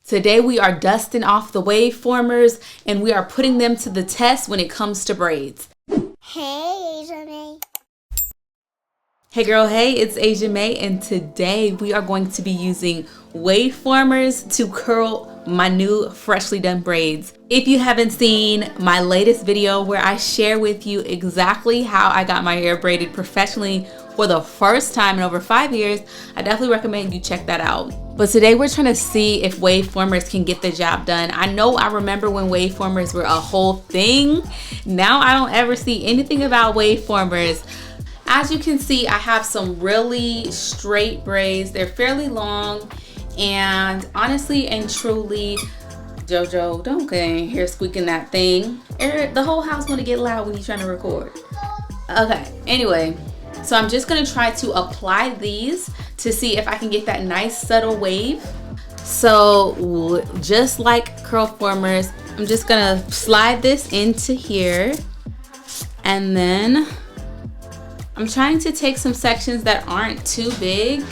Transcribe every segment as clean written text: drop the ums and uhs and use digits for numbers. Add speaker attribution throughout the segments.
Speaker 1: Today we are dusting off the waveformers and we are putting them to the test when it comes to braids.
Speaker 2: Hey, Asia May.
Speaker 1: Hey girl, hey, it's Asia May, and today we are going to be using waveformers to curl my new freshly done braids. If you haven't seen my latest video where I share with you exactly how I got my hair braided professionally for the first time in over 5 years, I definitely recommend you check that out. But today we're trying to see if waveformers can get the job done. I know I remember when waveformers were a whole thing. Now I don't ever see anything about waveformers. As you can see, I have some really straight braids. They're fairly long, and honestly and truly, Jojo, don't get in here squeaking that thing. The whole house gonna get loud when you're trying to record. Okay, anyway, so I'm just gonna try to apply these to see if I can get that nice subtle wave. So just like curl formers, I'm just gonna slide this into here, and then I'm trying to take some sections that aren't too big.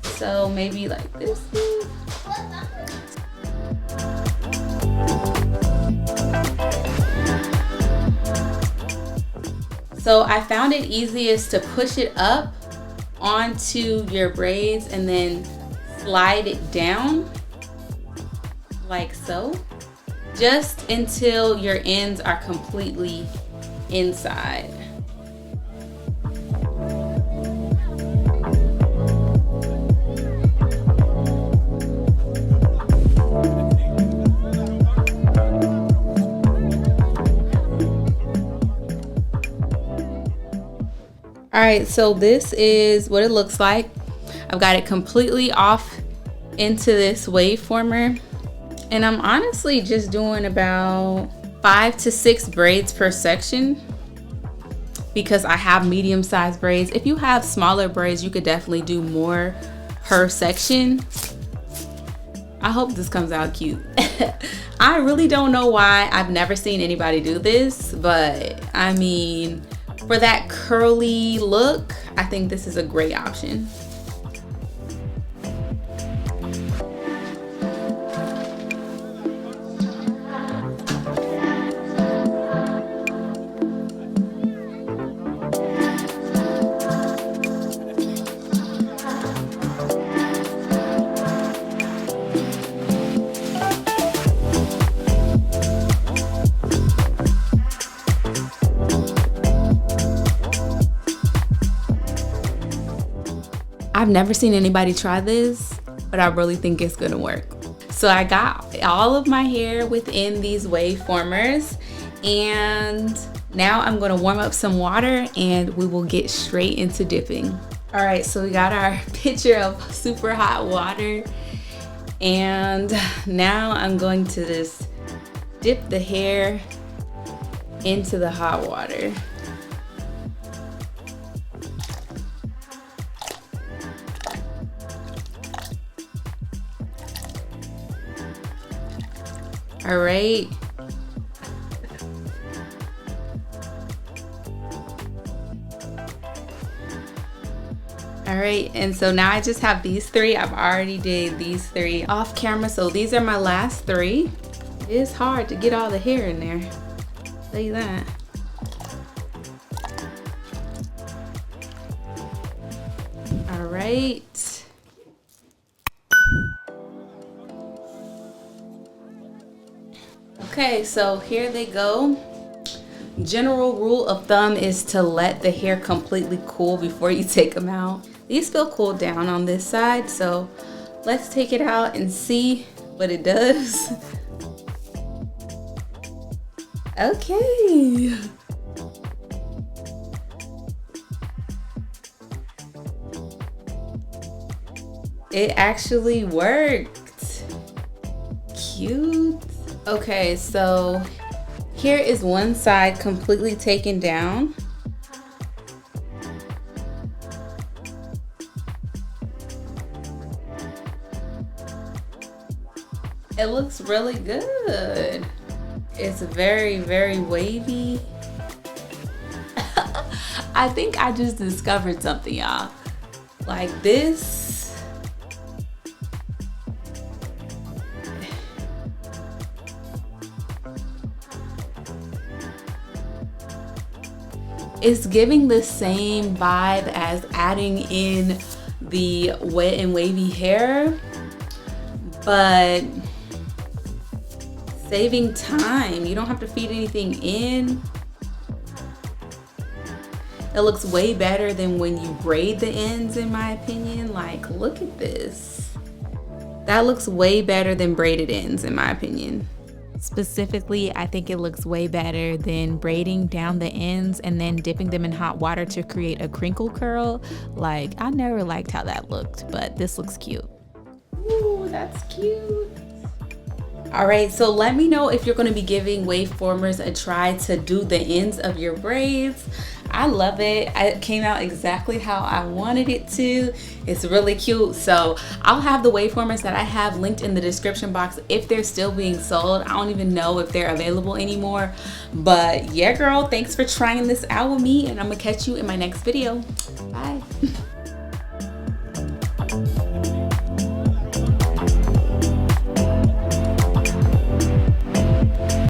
Speaker 1: So maybe like this. So I found it easiest to push it up onto your braids and then slide it down like so, just until your ends are completely inside. All right, so this is what it looks like. I've got it completely off into this waveformer, and I'm honestly just doing about 5 to 6 braids per section because I have medium-sized braids. If you have smaller braids, you could definitely do more per section. I hope this comes out cute. I really don't know why. I've never seen anybody do this, but I mean, for that curly look, I think this is a great option. I've never seen anybody try this, but I really think it's gonna work. So I got all of my hair within these waveformers, and now I'm gonna warm up some water and we will get straight into dipping. All right, so we got our pitcher of super hot water, and now I'm going to just dip the hair into the hot water. All right. All right, and so now I just have these 3. I've already did these 3 off camera, so these are my last 3. It is hard to get all the hair in there, I'll tell you that. All right. Okay, so here they go. General rule of thumb is to let the hair completely cool before you take them out. These feel cooled down on this side, so let's take it out and see what it does. Okay. It actually worked. Cute. Okay, so here is one side completely taken down. It looks really good. It's very, very wavy. I think I just discovered something, y'all. Like this It's giving the same vibe as adding in the wet and wavy hair, but saving time. You don't have to feed anything in. It looks way better than when you braid the ends, in my opinion. Like, look at this. That looks way better than braided ends, in my opinion. Specifically, I think it looks way better than braiding down the ends and then dipping them in hot water to create a crinkle curl. Like, I never liked how that looked, but this looks cute. Ooh, that's cute. All right, so let me know if you're gonna be giving Waveformers a try to do the ends of your braids. I love it. It came out exactly how I wanted it to. It's really cute. So I'll have the Waveformers that I have linked in the description box if they're still being sold. I don't even know if they're available anymore. But yeah, girl, thanks for trying this out with me, and I'm gonna catch you in my next video. Bye.